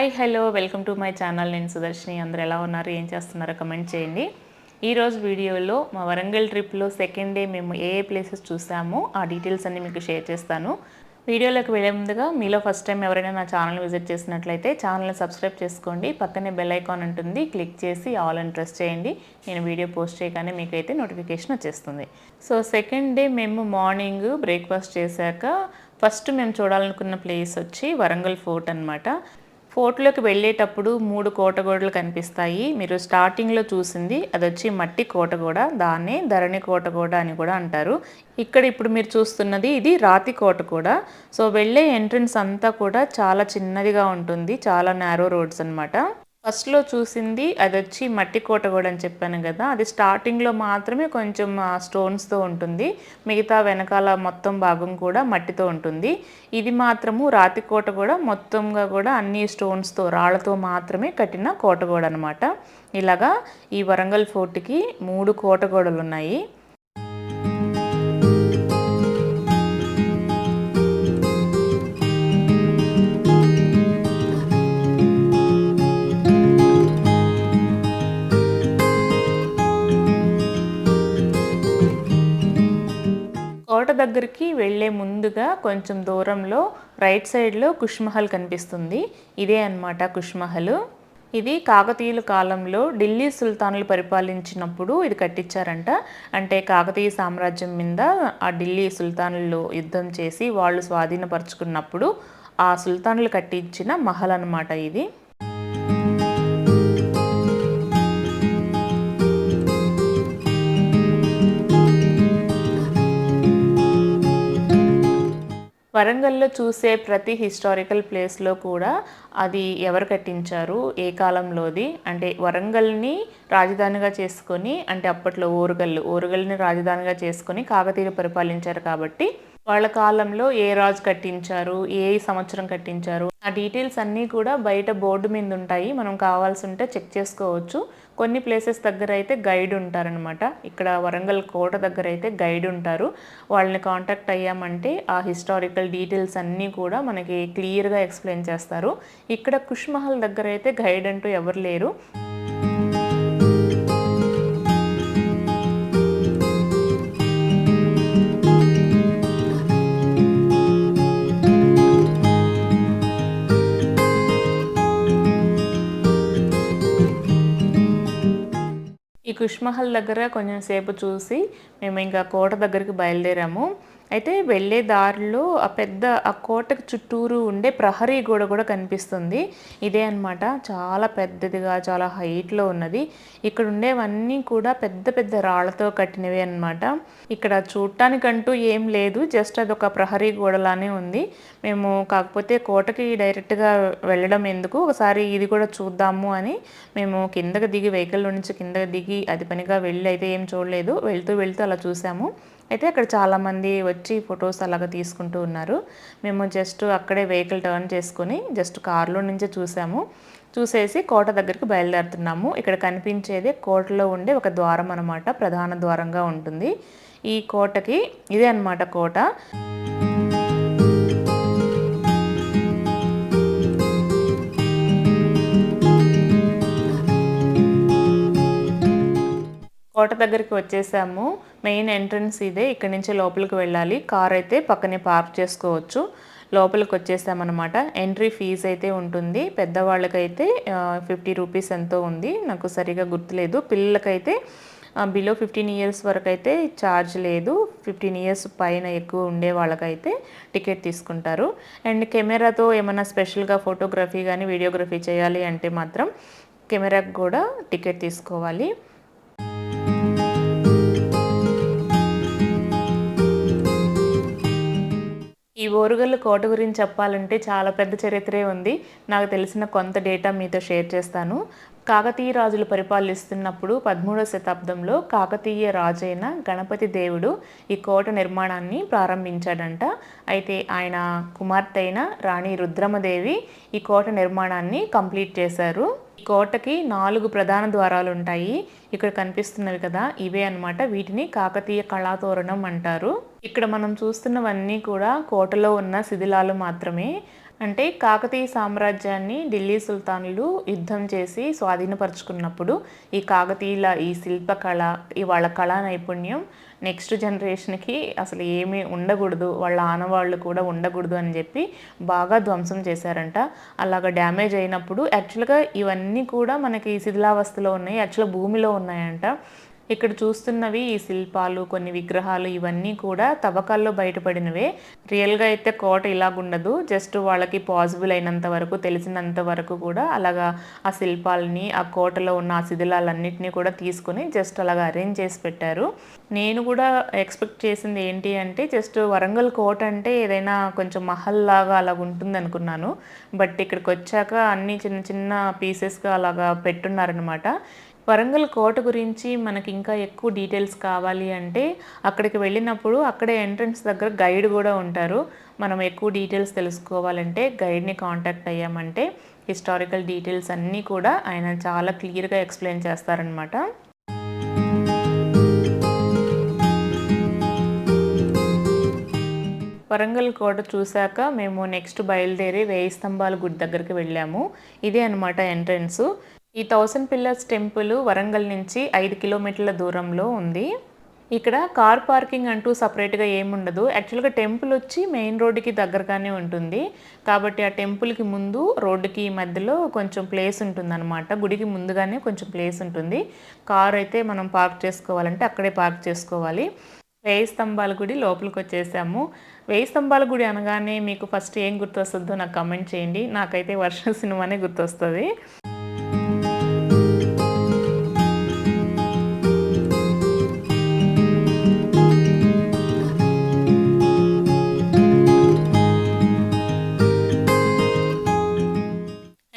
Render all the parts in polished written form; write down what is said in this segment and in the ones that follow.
Hi hello welcome to my channel. నేను సుదర్శిని. అందరూ ఎలా ఉన్నారు, ఏం చేస్తున్నారో కమెంట్ చేయండి. ఈరోజు వీడియోలో మా వరంగల్ ట్రిప్లో సెకండ్ డే మేము ఏ ప్లేసెస్ చూసామో ఆ డీటెయిల్స్ అన్ని మీకు షేర్ చేస్తాను. వీడియోలోకి వెళ్ళే ముందుగా మీలో ఫస్ట్ టైం ఎవరైనా నా ఛానల్ విజిట్ చేసినట్లయితే ఛానల్ని సబ్స్క్రైబ్ చేసుకోండి. పక్కనే బెల్ ఐకాన్ ఉంటుంది, క్లిక్ చేసి ఆల్ అని ప్రెస్ చేయండి. నేను వీడియో పోస్ట్ చేయగానే మీకైతే నోటిఫికేషన్ వచ్చేస్తుంది. సో సెకండ్ డే మేము మార్నింగ్ బ్రేక్ఫాస్ట్ చేశాక ఫస్ట్ మేము చూడాలనుకున్న ప్లేస్ వచ్చి వరంగల్ ఫోర్ట్ అనమాట. ఫోర్ట్లోకి వెళ్ళేటప్పుడు 3 కోటగోడలు కనిపిస్తాయి. మీరు స్టార్టింగ్లో చూసింది అది వచ్చి మట్టి కోటగోడ, దాన్నే ధరణి కోటగోడ అని కూడా అంటారు. ఇక్కడ ఇప్పుడు మీరు చూస్తున్నది ఇది రాతి కోటగోడ. సో వెళ్ళే ఎంట్రన్స్ అంతా కూడా చాలా చిన్నదిగా ఉంటుంది, చాలా నారో రోడ్స్ అనమాట. ఫస్ట్లో చూసింది అది వచ్చి మట్టి కోటగోడ అని చెప్పాను కదా, అది స్టార్టింగ్లో మాత్రమే కొంచెం స్టోన్స్తో ఉంటుంది, మిగతా వెనకాల మొత్తం భాగం కూడా మట్టితో ఉంటుంది. ఇది మాత్రము రాతి కోటగోడ, మొత్తంగా కూడా అన్ని స్టోన్స్తో రాళ్లతో మాత్రమే కట్టిన కోటగోడ అనమాట. ఇలాగా ఈ వరంగల్ ఫోర్ట్కి 3 కోటగోడలు ఉన్నాయి. కోట దగ్గరికి వెళ్ళే ముందుగా కొంచెం దూరంలో రైట్ సైడ్లో కుష్మహల్ కనిపిస్తుంది. ఇదే అన్నమాట కుష్మహల్. ఇది కాకతీయుల కాలంలో ఢిల్లీ సుల్తానులు పరిపాలించినప్పుడు ఇది కట్టించారంట. అంటే కాకతీయ సామ్రాజ్యం మీద ఆ ఢిల్లీ సుల్తానులు యుద్ధం చేసి వాళ్ళు స్వాధీనపరుచుకున్నప్పుడు ఆ సుల్తానులు కట్టించిన మహల్ అన్నమాట ఇది. వరంగల్లో చూసే ప్రతి హిస్టారికల్ ప్లేస్లో కూడా అది ఎవరు కట్టించారు, ఏ కాలంలోది, అంటే వరంగల్ని రాజధానిగా చేసుకొని, అంటే అప్పట్లో ఓరుగల్ని రాజధానిగా చేసుకొని కాకతీయులు పరిపాలించారు కాబట్టి వాళ్ళ కాలంలో ఏ రాజు కట్టించారు, ఏ సంవత్సరం కట్టించారు, ఆ డీటెయిల్స్ అన్నీ కూడా బయట బోర్డు మీద ఉంటాయి. మనం కావాల్సి ఉంటే చెక్ చేసుకోవచ్చు. కొన్ని ప్లేసెస్ దగ్గర అయితే గైడ్ ఉంటారనమాట. ఇక్కడ వరంగల్ కోట దగ్గర అయితే గైడ్ ఉంటారు. వాళ్ళని కాంటాక్ట్ అయ్యామంటే ఆ హిస్టారికల్ డీటెయిల్స్ అన్నీ కూడా మనకి క్లియర్గా ఎక్స్ప్లెయిన్ చేస్తారు. ఇక్కడ కుష్మహల్ దగ్గర అయితే గైడ్ అంటూ ఎవరు లేరు. ఈ కుష్మహల్ దగ్గర కొంచెం సేపు చూసి మేము ఇంకా కోట దగ్గరికి బయలుదేరాము. అయితే వెళ్ళే దారిలో ఆ కోటకు చుట్టూరు ఉండే ప్రహరీ గోడ కూడా కనిపిస్తుంది. ఇదే అన్నమాట, చాలా పెద్దదిగా చాలా హైట్లో ఉన్నది. ఇక్కడ ఉండేవన్నీ కూడా పెద్ద పెద్ద రాళ్లతో కట్టినవి అన్నమాట. ఇక్కడ చూడటానికంటూ ఏం లేదు, జస్ట్ అదొక ప్రహరీ గోడలానే ఉంది. మేము కాకపోతే కోటకి డైరెక్ట్గా వెళ్ళడం ఎందుకు, ఒకసారి ఇది కూడా చూద్దాము అని మేము కిందకి దిగి వెహికల్ నుంచి కిందకి దిగి అది పనిగా వెళ్ళి అయితే ఏం చూడలేదు, వెళ్తూ అలా చూసాము. అయితే అక్కడ చాలామంది వచ్చి ఫొటోస్ అలాగా తీసుకుంటూ ఉన్నారు. మేము జస్ట్ అక్కడే వెహికల్ టర్న్ చేసుకొని జస్ట్ కారులో నుంచే చూసేసి కోట దగ్గరికి బయలుదేరుతున్నాము. ఇక్కడ కనిపించేది కోటలో ఉండే ఒక ద్వారం అనమాట, ప్రధాన ద్వారంగా ఉంటుంది ఈ కోటకి. ఇదే అన్నమాట కోట. కోట దగ్గరికి వచ్చేసాము. మెయిన్ ఎంట్రన్స్ ఇదే, ఇక్కడ నుంచి లోపలికి వెళ్ళాలి. కార్ అయితే పక్కనే పార్క్ చేసుకోవచ్చు. లోపలికి వచ్చేసామన్నమాట. ఎంట్రీ ఫీజు అయితే ఉంటుంది. పెద్దవాళ్ళకైతే 50 రూపీస్ ఎంతో ఉంది, నాకు సరిగా గుర్తులేదు. పిల్లలకైతే బిలో 15 ఇయర్స్ వరకు అయితే ఛార్జ్ లేదు. 15 ఇయర్స్ పైన ఎక్కువ ఉండే వాళ్ళకైతే టికెట్ తీసుకుంటారు. అండ్ కెమెరాతో ఏమైనా స్పెషల్గా ఫోటోగ్రఫీ కానీ వీడియోగ్రఫీ చేయాలి అంటే మాత్రం కెమెరాకి కూడా టికెట్ తీసుకోవాలి. ఈ ఓరుగల్లు కోట గురించి చెప్పాలంటే చాలా పెద్ద చరిత్రే ఉంది. నాకు తెలిసిన కొంత డేటా మీతో షేర్ చేస్తాను. కాకతీయ రాజులు పరిపాలిస్తున్నప్పుడు 13వ శతాబ్దంలో కాకతీయ రాజైన గణపతి దేవుడు ఈ కోట నిర్మాణాన్ని ప్రారంభించాడంట. అయితే ఆయన కుమార్తె అయిన రాణి రుద్రమదేవి ఈ కోట నిర్మాణాన్ని కంప్లీట్ చేశారు. ఈ కోటకి 4 ప్రధాన ద్వారాలు ఉంటాయి. ఇక్కడ కనిపిస్తున్నవి కదా, ఇవే అన్నమాట. వీటిని కాకతీయ కళాతోరణం అంటారు. ఇక్కడ మనం చూస్తున్నవన్నీ కూడా కోటలో ఉన్న శిథిలాలు మాత్రమే. అంటే కాకతీయ సామ్రాజ్యాన్ని ఢిల్లీ సుల్తానులు యుద్ధం చేసి స్వాధీనపరుచుకున్నప్పుడు ఈ కాకతీయుల ఈ శిల్పకళ, ఈ వాళ్ళ కళా నైపుణ్యం నెక్స్ట్ జనరేషన్కి అసలు ఏమీ ఉండకూడదు, వాళ్ళ ఆనవాళ్ళు కూడా ఉండకూడదు అని చెప్పి బాగా ధ్వంసం చేశారంట. అలాగ డ్యామేజ్ అయినప్పుడు యాక్చువల్గా ఇవన్నీ కూడా మనకి శిథిలావస్థలో ఉన్నాయి, యాక్చువల్గా భూమిలో ఉన్నాయంట. ఇక్కడ చూస్తున్నవి ఈ శిల్పాలు, కొన్ని విగ్రహాలు ఇవన్నీ కూడా తవ్వకాల్లో బయటపడినవే. రియల్గా అయితే కోట ఇలాగుండదు. జస్ట్ వాళ్ళకి పాసిబుల్ అయినంత వరకు, తెలిసినంత వరకు కూడా అలాగా ఆ శిల్పాలని, ఆ కోటలో ఉన్న ఆ శిథిలాలన్నింటినీ కూడా తీసుకొని జస్ట్ అలాగా అరేంజ్ చేసి పెట్టారు. నేను కూడా ఎక్స్పెక్ట్ చేసింది ఏంటి అంటే జస్ట్ వరంగల్ కోట అంటే ఏదైనా కొంచెం మహల్ లాగా అలాగ ఉంటుంది అనుకున్నాను. బట్ ఇక్కడికి వచ్చాక అన్నీ చిన్న చిన్న పీసెస్గా అలాగా పెట్టున్నారనమాట. వరంగల్ కోట గురించి మనకి ఇంకా ఎక్కువ డీటెయిల్స్ కావాలి అంటే అక్కడికి వెళ్ళినప్పుడు అక్కడే ఎంట్రన్స్ దగ్గర గైడ్ కూడా ఉంటారు. మనం ఎక్కువ డీటెయిల్స్ తెలుసుకోవాలంటే గైడ్ని కాంటాక్ట్ అయ్యామంటే హిస్టారికల్ డీటెయిల్స్ అన్నీ కూడా ఆయన చాలా క్లియర్గా ఎక్స్ప్లెయిన్ చేస్తారనమాట. వరంగల్ కోట చూశాక మేము నెక్స్ట్ బయలుదేరి 1000 స్తంభాల గుడి దగ్గరికి వెళ్ళాము. ఇదే అనమాట ఎంట్రన్స్. ఈ 1000 పిల్లర్స్ టెంపుల్ వరంగల్ నుంచి 5 కిలోమీటర్ల దూరంలో ఉంది. ఇక్కడ కార్ పార్కింగ్ అంటూ సపరేట్గా ఏముండదు. యాక్చువల్గా టెంపుల్ వచ్చి మెయిన్ రోడ్డుకి దగ్గరగానే ఉంటుంది. కాబట్టి ఆ టెంపుల్కి ముందు రోడ్డుకి మధ్యలో కొంచెం ప్లేస్ ఉంటుందన్నమాట. గుడికి ముందుగానే కొంచెం ప్లేస్ ఉంటుంది. కార్ అయితే మనం పార్క్ చేసుకోవాలంటే అక్కడే పార్క్ చేసుకోవాలి. 1000 స్తంభాల గుడి లోపలికి వచ్చేసాము. 1000 స్తంభాల గుడి అనగానే మీకు ఫస్ట్ ఏం గుర్తొస్తుందో నాకు కమెంట్ చేయండి. నాకైతే వర్షం సినిమానే గుర్తొస్తుంది.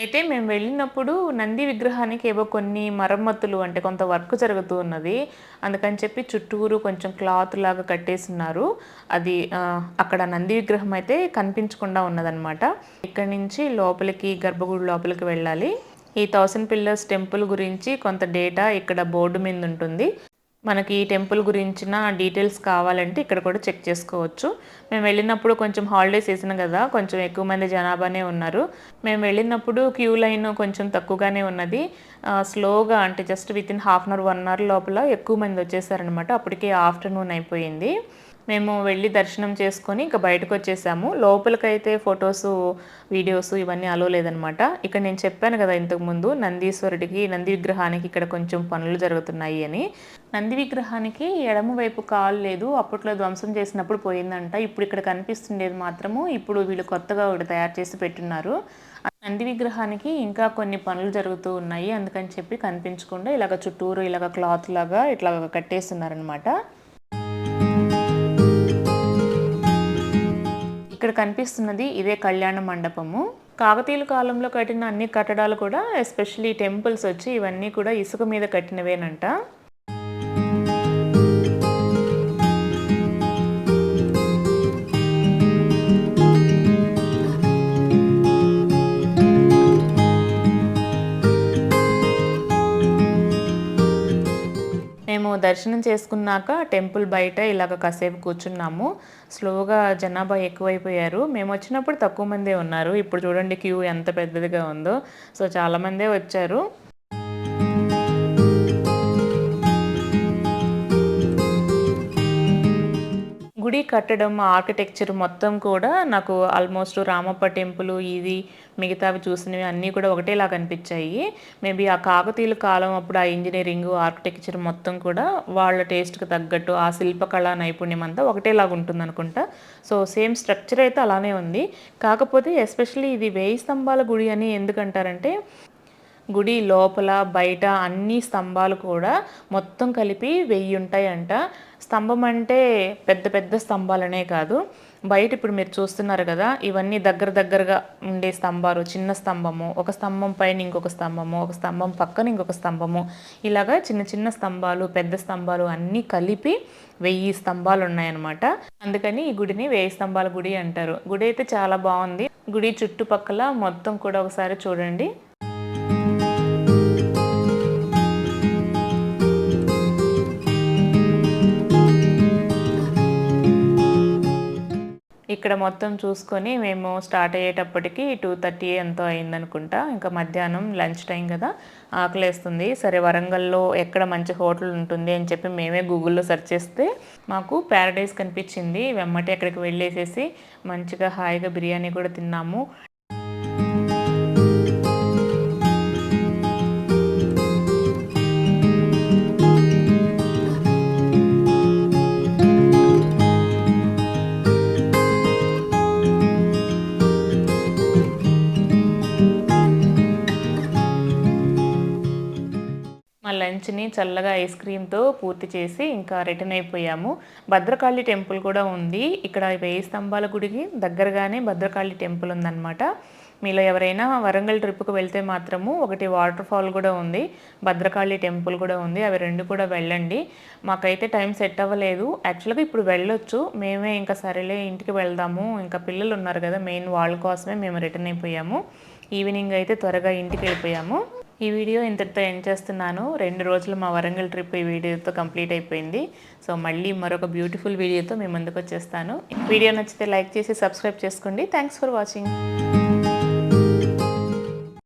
అయితే మేము వెళ్ళినప్పుడు నంది విగ్రహానికి ఏవో కొన్ని మరమ్మతులు, అంటే కొంత వర్క్ జరుగుతూ ఉన్నది. అందుకని చెప్పి చుట్టూరు కొంచెం క్లాత్ లాగా కట్టేస్తున్నారు. అది అక్కడ నంది విగ్రహం అయితే కనిపించకుండా ఉన్నదనమాట. ఇక్కడ నుంచి లోపలికి, గర్భగుడి లోపలికి వెళ్ళాలి. ఈ 1000 పిల్లర్స్ టెంపుల్ గురించి కొంత డేటా ఇక్కడ బోర్డు మీద ఉంటుంది. మనకి ఈ టెంపుల్ గురించిన డీటెయిల్స్ కావాలంటే ఇక్కడ కూడా చెక్ చేసుకోవచ్చు. మేము వెళ్ళినప్పుడు కొంచెం హాలిడే సీజన్ కదా, కొంచెం ఎక్కువ మంది జనాభానే ఉన్నారు. మేము వెళ్ళినప్పుడు క్యూ లైన్ కొంచెం తక్కువగానే ఉన్నది. స్లోగా, అంటే just within half an hour 1 hour లోపల ఎక్కువ మంది వచ్చేసారనమాట. అప్పటికే ఆఫ్టర్నూన్ అయిపోయింది. మేము వెళ్ళి దర్శనం చేసుకొని ఇంకా బయటకు వచ్చేసాము. లోపలికైతే ఫొటోస్, వీడియోస్ ఇవన్నీ అలో లేదనమాట. ఇక్కడ నేను చెప్పాను కదా ఇంతకుముందు, నందీశ్వరుడికి, నంది విగ్రహానికి ఇక్కడ కొంచెం పనులు జరుగుతున్నాయి అని. నంది విగ్రహానికి ఎడమ వైపు కాలు లేదు, అప్పట్లో ధ్వంసం చేసినప్పుడు పోయిందంట. ఇప్పుడు ఇక్కడ కనిపిస్తుండేది మాత్రము ఇప్పుడు వీళ్ళు కొత్తగా ఒకటి తయారు చేసి పెట్టున్నారు. నంది విగ్రహానికి ఇంకా కొన్ని పనులు జరుగుతూ ఉన్నాయి, అందుకని చెప్పి కనిపించకుండా ఇలాగ చుట్టూరు ఇలాగ క్లాత్ లాగా ఇట్లా కట్టేస్తున్నారనమాట. ఇక్కడ కనిపిస్తున్నది ఇదే కళ్యాణ మండపము. కాకతీయుల కాలంలో కట్టిన అన్ని కట్టడాలు కూడా, ఎస్పెషల్లీ టెంపుల్స్ వచ్చి ఇవన్నీ కూడా ఇసుక మీద కట్టినవేనంట. మేము దర్శనం చేసుకున్నాక టెంపుల్ బయట ఇలాగ కాసేపు కూర్చున్నాము. స్లోగా జనాభా ఎక్కువైపోయారు. మేము వచ్చినప్పుడు తక్కువ మందే ఉన్నారు. ఇప్పుడు చూడండి క్యూ ఎంత పెద్దదిగా ఉందో. సో చాలామందే వచ్చారు. గుడి కట్టడం, ఆర్కిటెక్చర్ మొత్తం కూడా నాకు ఆల్మోస్ట్ రామప్ప టెంపుల్, ఇది మిగతావి చూసినవి అన్నీ కూడా ఒకటేలా కనిపించాయి. మేబీ ఆ కాకతీయుల కాలం అప్పుడు ఆ ఇంజనీరింగ్, ఆర్కిటెక్చర్ మొత్తం కూడా వాళ్ళ టేస్ట్కి తగ్గట్టు ఆ శిల్పకళా నైపుణ్యం అంతా ఒకటేలాగా ఉంటుంది అనుకుంటా. సో సేమ్ స్ట్రక్చర్ అయితే అలానే ఉంది. కాకపోతే ఎస్పెషల్లీ ఇది 1000 స్తంభాల గుడి అని ఎందుకంటారంటే, గుడి లోపల బయట అన్ని స్తంభాలు కూడా మొత్తం కలిపి 1000 ఉంటాయంట. స్తంభం అంటే పెద్ద పెద్ద స్తంభాలనే కాదు, బయట ఇప్పుడు మీరు చూస్తున్నారు కదా, ఇవన్నీ దగ్గర దగ్గరగా ఉండే స్తంభాలు. చిన్న స్తంభము, ఒక స్తంభం పైన ఇంకొక స్తంభము, ఒక స్తంభం పక్కన ఇంకొక స్తంభము, ఇలాగా చిన్న చిన్న స్తంభాలు, పెద్ద స్తంభాలు అన్నీ కలిపి 1000 స్తంభాలు ఉన్నాయన్నమాట. అందుకని ఈ గుడిని 1000 స్తంభాల గుడి అంటారు. గుడి అయితే చాలా బాగుంది. గుడి చుట్టుపక్కల మొత్తం కూడా ఒకసారి చూడండి. ఇక్కడ మొత్తం చూసుకొని మేము స్టార్ట్ అయ్యేటప్పటికి 2:30 ఎంతో అయిందనుకుంటా. ఇంకా మధ్యాహ్నం లంచ్ టైం కదా, ఆకలేస్తుంది. సరే వరంగల్లో ఎక్కడ మంచి హోటల్ ఉంటుంది అని చెప్పి మేమే గూగుల్లో సెర్చ్ చేస్తే మాకు ప్యారడైజ్ కనిపించింది. వెమ్మటి అక్కడికి వెళ్ళేసేసి మంచిగా హాయిగా బిర్యానీ కూడా తిన్నాము. మా లంచ్ని చల్లగా ఐస్ క్రీమ్తో పూర్తి చేసి ఇంకా రిటర్న్ అయిపోయాము. భద్రకాళి టెంపుల్ కూడా ఉంది ఇక్కడ. 1000 స్తంభాల గుడికి దగ్గరగానే భద్రకాళి టెంపుల్ ఉందన్నమాట. మీలో ఎవరైనా వరంగల్ ట్రిప్కి వెళ్తే మాత్రము ఒకటి వాటర్ ఫాల్ కూడా ఉంది, భద్రకాళి టెంపుల్ కూడా ఉంది. అవి రెండు కూడా వెళ్ళండి. మాకైతే టైం సెట్ అవ్వలేదు. యాక్చువల్గా ఇప్పుడు వెళ్ళొచ్చు, మేమే ఇంకా సరేలే ఇంటికి వెళ్దాము, ఇంకా పిల్లలు ఉన్నారు కదా మెయిన్, వాళ్ళ కోసమే మేము రిటర్న్ అయిపోయాము. ఈవినింగ్ అయితే త్వరగా ఇంటికి వెళ్ళిపోయాము. ఈ వీడియో ఇంతటితో ఎండ్ చేస్తున్నాను. 2 రోజులు మా వరంగల్ ట్రిప్ ఈ వీడియోతో కంప్లీట్ అయిపోయింది. సో మళ్ళీ మరొక బ్యూటిఫుల్ వీడియోతో మేము ముందుకు వచ్చేస్తాను. వీడియో నచ్చితే లైక్ చేసి సబ్స్క్రైబ్ చేసుకోండి. Thanks for watching.